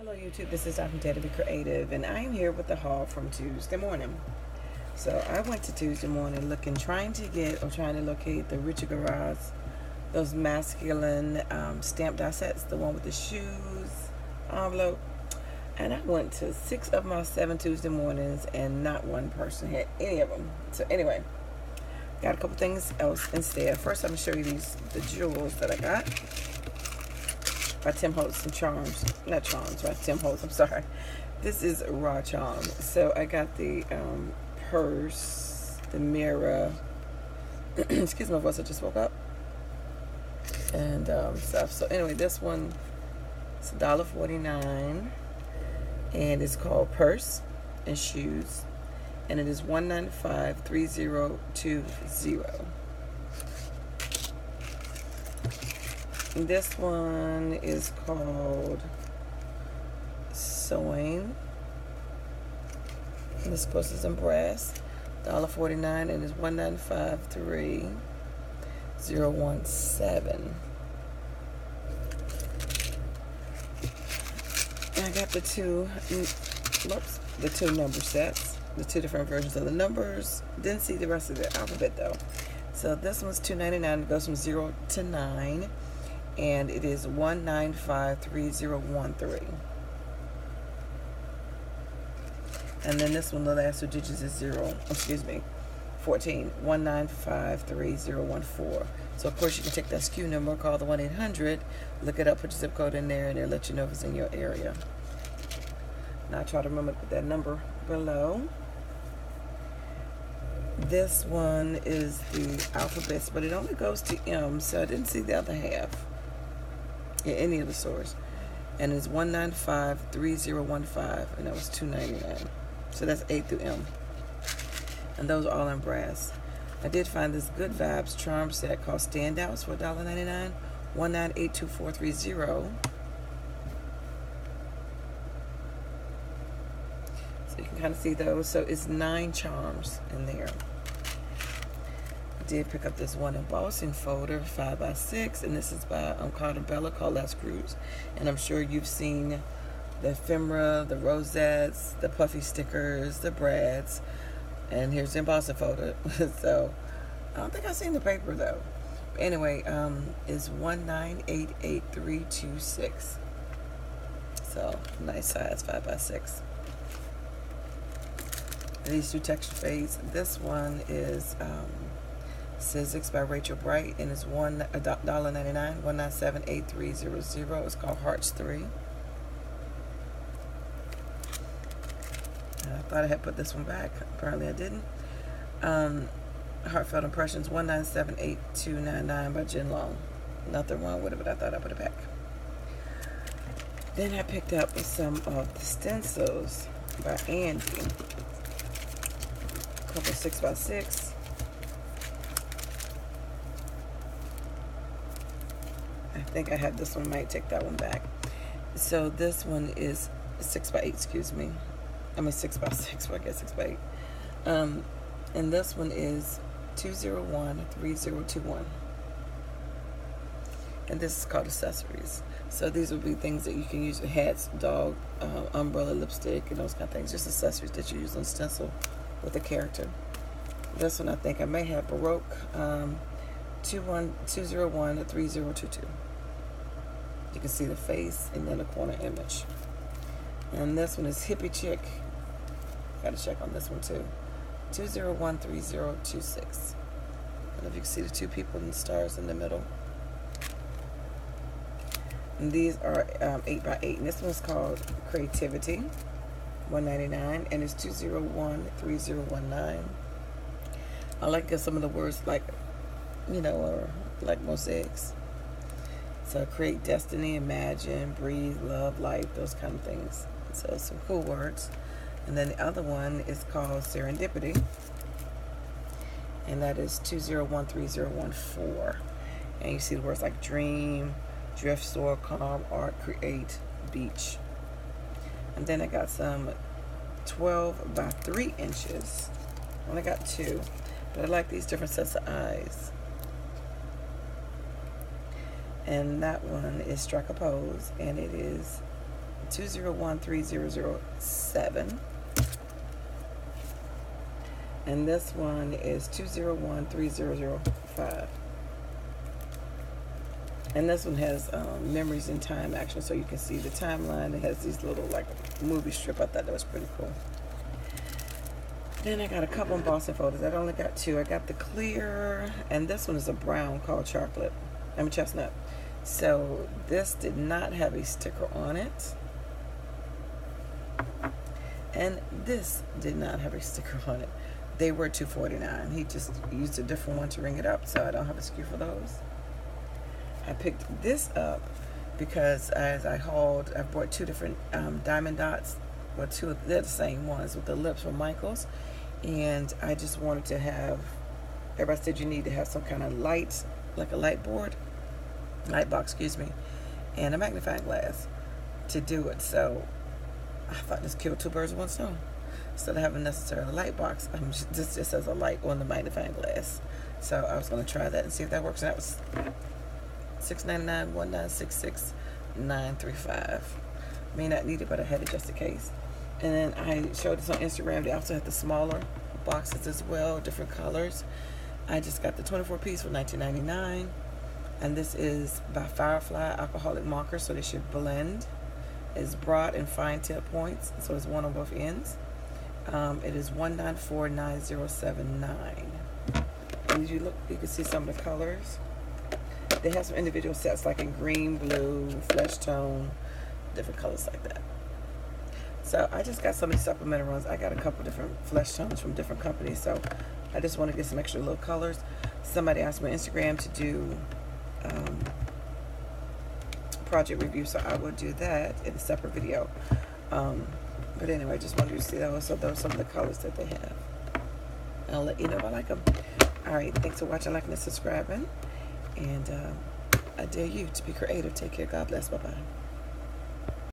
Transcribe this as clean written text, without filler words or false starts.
Hello YouTube, this is DaretoBeCreative, and I am here with the haul from Tuesday morning. So I went to Tuesday morning trying to locate the Richard Garage, those masculine stamp die sets, the one with the shoes envelope. And I went to 6 of my 7 Tuesday mornings and not one person had any of them. So anyway, got a couple things else instead. First, I'm going to show you the jewels that I got by Tim Holtz and Charms. Not Charms, right? Tim Holtz, I'm sorry. This is Raw Charm. So I got the purse, the mirror, excuse my voice, I just woke up, and stuff. So anyway, this one is $1.49, and it's called Purse and Shoes, and it is $195.3020. This one is called Sewing. And this purse is in brass, $1.49, and it's $195.3017. And I got the two number sets, the two different versions of the numbers. Didn't see the rest of the alphabet though. So this one's $2.99. It goes from 0 to 9. And it is 1953013. And then this one, the last two digits is 14, 1953014. So of course you can take that SKU number, call the 1-800, look it up, put your zip code in there, and they'll let you know if it's in your area. Now I try to remember to put that number below. This one is the alphabets, but it only goes to M, so I didn't see the other half in any of the stores. And it's 1953015, and that was $2.99. So that's A through M, and those are all in brass. I did find this Good Vibes charm set called Standouts for $1.99, 1982430. So you can kind of see those. So it's 9 charms in there. Did pick up this one embossing folder, 5x6, and this is by Carter Bella, called Let's Cruise. And I'm sure you've seen the ephemera, the rosettes, the puffy stickers, the brads, and here's the embossing folder. So I don't think I've seen the paper though. Anyway, it's 1988326. So nice size, 5x6. These two texture fades. This one is Sizzix by Rachel Bright, and it's $1.99, 1978300. It's called Hearts 3. I thought I had put this one back. Apparently I didn't. Heartfelt Impressions, 1978299 by Jen Long. Nothing wrong with it, but I thought I put it back. Then I picked up some of the stencils by Andy. A couple 6x6. I think I have this one, might take that one back. So this one is 6x8, excuse me. I mean 6x6, well I guess 6x8. And this one is 2013021. And this is called Accessories. So these will be things that you can use with hats, dog, umbrella, lipstick, and those kind of things. Just accessories that you use on stencil with a character. This one I think I may have Baroque, 2013022. You can see the face and then the corner image. And this one is Hippie Chick. Got to check on this one too. 2013026. I don't know if you can see the two people and the stars in the middle. And these are 8x8. And this one's called Creativity, $1.99, and it's 2013019. I like some of the words, like, you know, or like mosaics. So create destiny, imagine, breathe, love, life, those kind of things. So some cool words. And then the other one is called Serendipity, and that is 2013014. And you see the words like dream, drift, soar, calm, art, create, beach. And then I got some 12 by 3 inches. I only got 2, but I like these different sets of eyes. And that one is Strike a Pose, and it is 201307. And this one is 201305. And this one has memories in time action, so you can see the timeline. It has these little like movie strip. I thought that was pretty cool. Then I got a couple embossing folders. I only got two. I got the clear, and this one is a brown called chestnut. So this did not have a sticker on it, and this did not have a sticker on it. They were $2.49. He just used a different one to ring it up, so I don't have a SKU for those. I picked this up because as I bought two different diamond dots. Well, they're the same ones with the lips from Michaels. And I just wanted to have, everybody said you need to have some kind of light, like a light box, and a magnifying glass to do it. So I thought this killed two birds with one stone. Instead of having necessarily a light box, this just has a light on the magnifying glass. So I was going to try that and see if that works. And that was $6.99, $1966, May not need it, but I had it just in case. And then I showed this on Instagram. They also have the smaller boxes as well, different colors. I just got the 24-piece for $19.99. And this is by Firefly Alcoholic Marker, so they should blend. It's broad and fine tip points, so it's one on both ends. It is $194.9079. And as you look, you can see some of the colors. They have some individual sets like in green, blue, flesh tone, different colors like that. So I just got so many supplemental runs. I got a couple different flesh tones from different companies, so I just want to get some extra little colors. Somebody asked me on Instagram to do project review, so I will do that in a separate video. But anyway, just wanted you to see those. So those are some of the colors that they have. I'll let you know if I like them. All right, thanks for watching, liking, and subscribing. And I dare you to be creative. Take care. God bless. Bye-bye.